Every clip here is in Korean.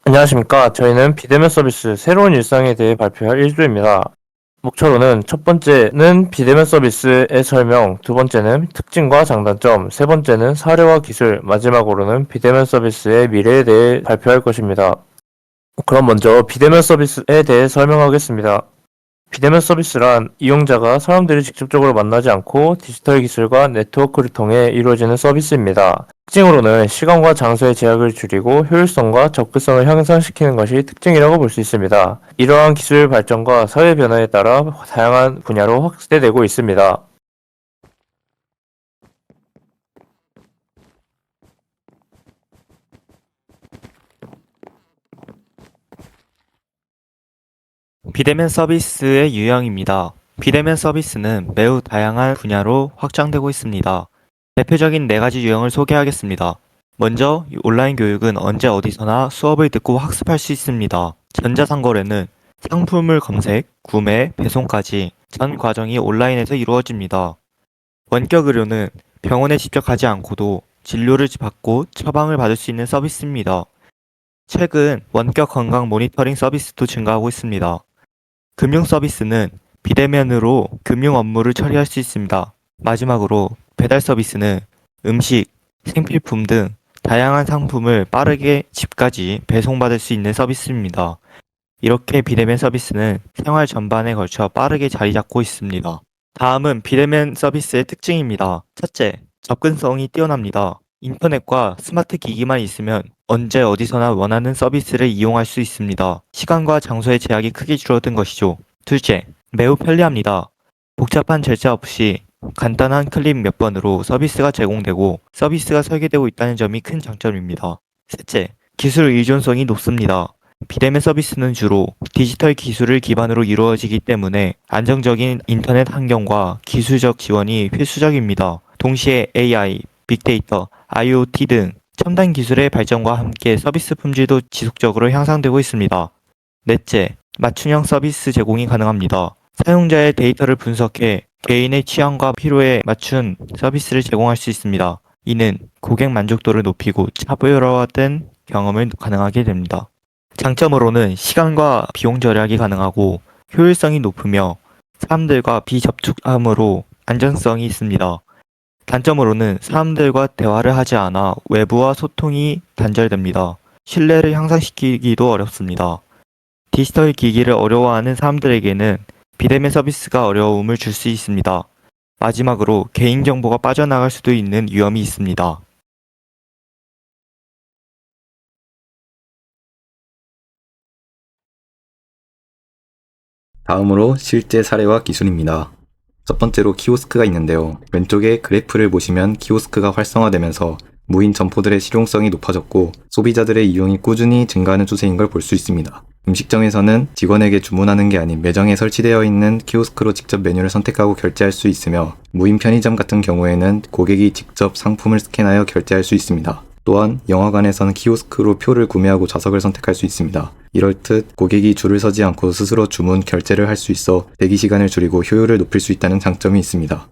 안녕하십니까. 저희는 비대면 서비스 새로운 일상에 대해 발표할 1조입니다. 목차로는 첫 번째는 비대면 서비스의 설명, 두 번째는 특징과 장단점, 세 번째는 사례와 기술, 마지막으로는 비대면 서비스의 미래에 대해 발표할 것입니다. 그럼 먼저 비대면 서비스에 대해 설명하겠습니다. 비대면 서비스란 이용자가 사람들이 직접적으로 만나지 않고 디지털 기술과 네트워크를 통해 이루어지는 서비스입니다. 특징으로는 시간과 장소의 제약을 줄이고 효율성과 접근성을 향상시키는 것이 특징이라고 볼 수 있습니다. 이러한 기술 발전과 사회 변화에 따라 다양한 분야로 확대되고 있습니다. 비대면 서비스의 유형입니다. 비대면 서비스는 매우 다양한 분야로 확장되고 있습니다. 대표적인 4가지 유형을 소개하겠습니다. 먼저, 온라인 교육은 언제 어디서나 수업을 듣고 학습할 수 있습니다. 전자상거래는 상품을 검색, 구매, 배송까지 전 과정이 온라인에서 이루어집니다. 원격 의료는 병원에 직접 가지 않고도 진료를 받고 처방을 받을 수 있는 서비스입니다. 최근 원격 건강 모니터링 서비스도 증가하고 있습니다. 금융 서비스는 비대면으로 금융 업무를 처리할 수 있습니다. 마지막으로 배달 서비스는 음식, 생필품 등 다양한 상품을 빠르게 집까지 배송받을 수 있는 서비스입니다. 이렇게 비대면 서비스는 생활 전반에 걸쳐 빠르게 자리 잡고 있습니다. 다음은 비대면 서비스의 특징입니다. 첫째, 접근성이 뛰어납니다. 인터넷과 스마트 기기만 있으면 언제 어디서나 원하는 서비스를 이용할 수 있습니다. 시간과 장소의 제약이 크게 줄어든 것이죠. 둘째, 매우 편리합니다. 복잡한 절차 없이 간단한 클릭 몇 번으로 서비스가 제공되고 서비스가 설계되고 있다는 점이 큰 장점입니다. 셋째, 기술 의존성이 높습니다. 비대면 서비스는 주로 디지털 기술을 기반으로 이루어지기 때문에 안정적인 인터넷 환경과 기술적 지원이 필수적입니다. 동시에 AI, 빅데이터, IoT 등 첨단 기술의 발전과 함께 서비스 품질도 지속적으로 향상되고 있습니다. 넷째, 맞춤형 서비스 제공이 가능합니다. 사용자의 데이터를 분석해 개인의 취향과 필요에 맞춘 서비스를 제공할 수 있습니다. 이는 고객 만족도를 높이고 차별화된 경험을 가능하게 됩니다. 장점으로는 시간과 비용 절약이 가능하고 효율성이 높으며 사람들과 비접촉함으로 안전성이 있습니다. 단점으로는 사람들과 대화를 하지 않아 외부와 소통이 단절됩니다. 신뢰를 향상시키기도 어렵습니다. 디지털 기기를 어려워하는 사람들에게는 비대면 서비스가 어려움을 줄 수 있습니다. 마지막으로 개인정보가 빠져나갈 수도 있는 위험이 있습니다. 다음으로 실제 사례와 기술입니다. 첫 번째로 키오스크가 있는데요. 왼쪽에 그래프를 보시면 키오스크가 활성화되면서 무인 점포들의 실용성이 높아졌고 소비자들의 이용이 꾸준히 증가하는 추세인 걸 볼 수 있습니다. 음식점에서는 직원에게 주문하는 게 아닌 매장에 설치되어 있는 키오스크로 직접 메뉴를 선택하고 결제할 수 있으며 무인 편의점 같은 경우에는 고객이 직접 상품을 스캔하여 결제할 수 있습니다. 또한 영화관에서는 키오스크로 표를 구매하고 좌석을 선택할 수 있습니다. 이렇듯 고객이 줄을 서지 않고 스스로 주문, 결제를 할 수 있어 대기 시간을 줄이고 효율을 높일 수 있다는 장점이 있습니다.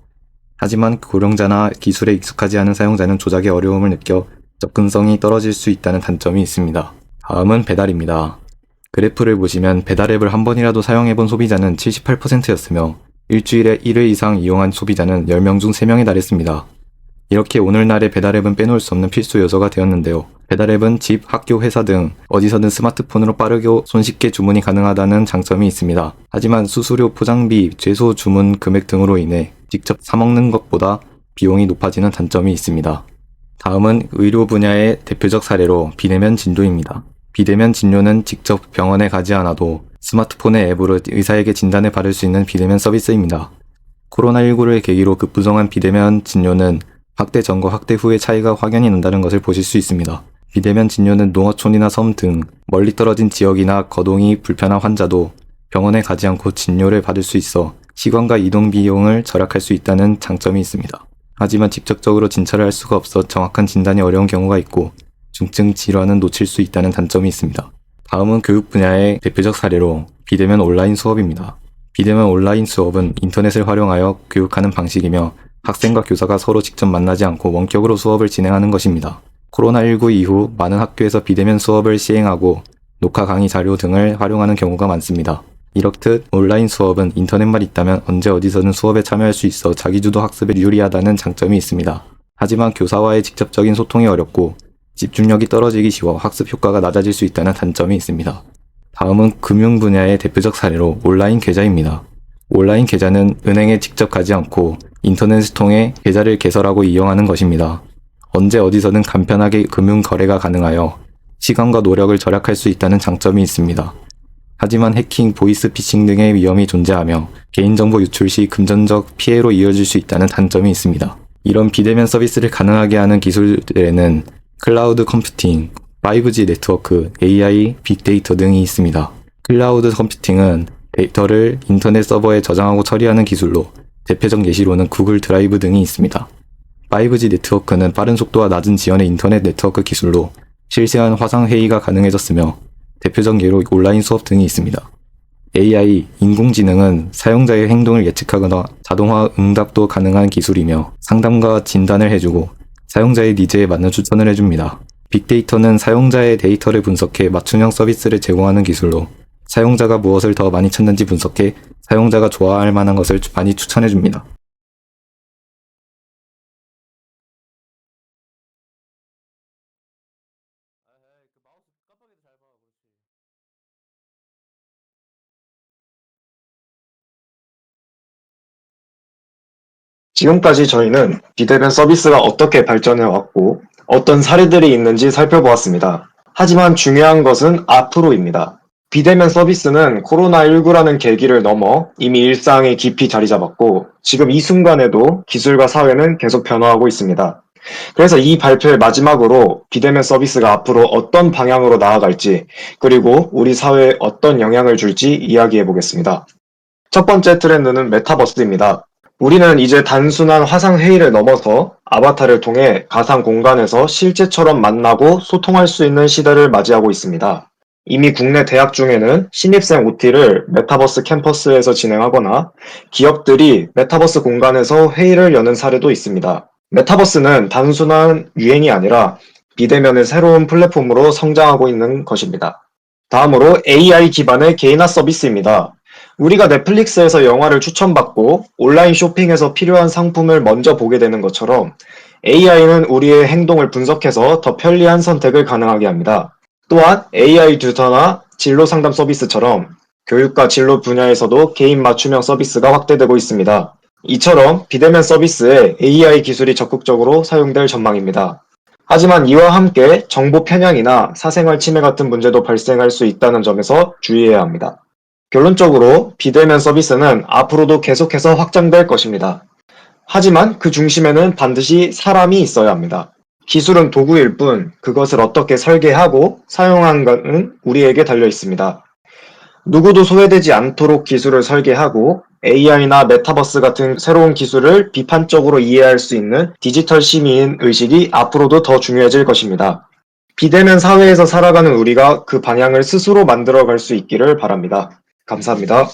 하지만 고령자나 기술에 익숙하지 않은 사용자는 조작에 어려움을 느껴 접근성이 떨어질 수 있다는 단점이 있습니다. 다음은 배달입니다. 그래프를 보시면 배달 앱을 한 번이라도 사용해본 소비자는 78%였으며 일주일에 1회 이상 이용한 소비자는 10명 중 3명에 달했습니다. 이렇게 오늘날의 배달앱은 빼놓을 수 없는 필수 요소가 되었는데요. 배달앱은 집, 학교, 회사 등 어디서든 스마트폰으로 빠르게 손쉽게 주문이 가능하다는 장점이 있습니다. 하지만 수수료, 포장비, 죄소 주문 금액 등으로 인해 직접 사먹는 것보다 비용이 높아지는 단점이 있습니다. 다음은 의료 분야의 대표적 사례로 비대면 진료입니다. 비대면 진료는 직접 병원에 가지 않아도 스마트폰의 앱으로 의사에게 진단을 받을 수 있는 비대면 서비스입니다. 코로나19를 계기로 급부정한 비대면 진료는 확대 전과 확대 후의 차이가 확연히 난다는 것을 보실 수 있습니다. 비대면 진료는 농어촌이나 섬 등 멀리 떨어진 지역이나 거동이 불편한 환자도 병원에 가지 않고 진료를 받을 수 있어 시간과 이동 비용을 절약할 수 있다는 장점이 있습니다. 하지만 직접적으로 진찰을 할 수가 없어 정확한 진단이 어려운 경우가 있고 중증 질환은 놓칠 수 있다는 단점이 있습니다. 다음은 교육 분야의 대표적 사례로 비대면 온라인 수업입니다. 비대면 온라인 수업은 인터넷을 활용하여 교육하는 방식이며 학생과 교사가 서로 직접 만나지 않고 원격으로 수업을 진행하는 것입니다. 코로나19 이후 많은 학교에서 비대면 수업을 시행하고 녹화 강의 자료 등을 활용하는 경우가 많습니다. 이렇듯 온라인 수업은 인터넷만 있다면 언제 어디서든 수업에 참여할 수 있어 자기주도 학습에 유리하다는 장점이 있습니다. 하지만 교사와의 직접적인 소통이 어렵고 집중력이 떨어지기 쉬워 학습 효과가 낮아질 수 있다는 단점이 있습니다. 다음은 금융 분야의 대표적 사례로 온라인 계좌입니다. 온라인 계좌는 은행에 직접 가지 않고 인터넷을 통해 계좌를 개설하고 이용하는 것입니다. 언제 어디서든 간편하게 금융 거래가 가능하여 시간과 노력을 절약할 수 있다는 장점이 있습니다. 하지만 해킹, 보이스피싱 등의 위험이 존재하며 개인정보 유출 시 금전적 피해로 이어질 수 있다는 단점이 있습니다. 이런 비대면 서비스를 가능하게 하는 기술들에는 클라우드 컴퓨팅, 5G 네트워크, AI, 빅데이터 등이 있습니다. 클라우드 컴퓨팅은 데이터를 인터넷 서버에 저장하고 처리하는 기술로 대표적 예시로는 구글 드라이브 등이 있습니다. 5G 네트워크는 빠른 속도와 낮은 지연의 인터넷 네트워크 기술로 실시간 화상회의가 가능해졌으며 대표적 예로 온라인 수업 등이 있습니다. AI, 인공지능은 사용자의 행동을 예측하거나 자동화 응답도 가능한 기술이며 상담과 진단을 해주고 사용자의 니즈에 맞는 추천을 해줍니다. 빅데이터는 사용자의 데이터를 분석해 맞춤형 서비스를 제공하는 기술로 사용자가 무엇을 더 많이 찾는지 분석해 사용자가 좋아할 만한 것을 많이 추천해줍니다. 지금까지 저희는 비대면 서비스가 어떻게 발전해 왔고 어떤 사례들이 있는지 살펴보았습니다. 하지만 중요한 것은 앞으로입니다. 비대면 서비스는 코로나19라는 계기를 넘어 이미 일상에 깊이 자리 잡았고 지금 이 순간에도 기술과 사회는 계속 변화하고 있습니다. 그래서 이 발표의 마지막으로 비대면 서비스가 앞으로 어떤 방향으로 나아갈지 그리고 우리 사회에 어떤 영향을 줄지 이야기해 보겠습니다. 첫 번째 트렌드는 메타버스입니다. 우리는 이제 단순한 화상회의를 넘어서 아바타를 통해 가상 공간에서 실제처럼 만나고 소통할 수 있는 시대를 맞이하고 있습니다. 이미 국내 대학 중에는 신입생 OT를 메타버스 캠퍼스에서 진행하거나 기업들이 메타버스 공간에서 회의를 여는 사례도 있습니다. 메타버스는 단순한 유행이 아니라 비대면의 새로운 플랫폼으로 성장하고 있는 것입니다. 다음으로 AI 기반의 개인화 서비스입니다. 우리가 넷플릭스에서 영화를 추천받고 온라인 쇼핑에서 필요한 상품을 먼저 보게 되는 것처럼 AI는 우리의 행동을 분석해서 더 편리한 선택을 가능하게 합니다. 또한 AI 튜터나 진로 상담 서비스처럼 교육과 진로 분야에서도 개인 맞춤형 서비스가 확대되고 있습니다. 이처럼 비대면 서비스에 AI 기술이 적극적으로 사용될 전망입니다. 하지만 이와 함께 정보 편향이나 사생활 침해 같은 문제도 발생할 수 있다는 점에서 주의해야 합니다. 결론적으로 비대면 서비스는 앞으로도 계속해서 확장될 것입니다. 하지만 그 중심에는 반드시 사람이 있어야 합니다. 기술은 도구일 뿐 그것을 어떻게 설계하고 사용하는가는 우리에게 달려 있습니다. 누구도 소외되지 않도록 기술을 설계하고 AI나 메타버스 같은 새로운 기술을 비판적으로 이해할 수 있는 디지털 시민 의식이 앞으로도 더 중요해질 것입니다. 비대면 사회에서 살아가는 우리가 그 방향을 스스로 만들어갈 수 있기를 바랍니다. 감사합니다.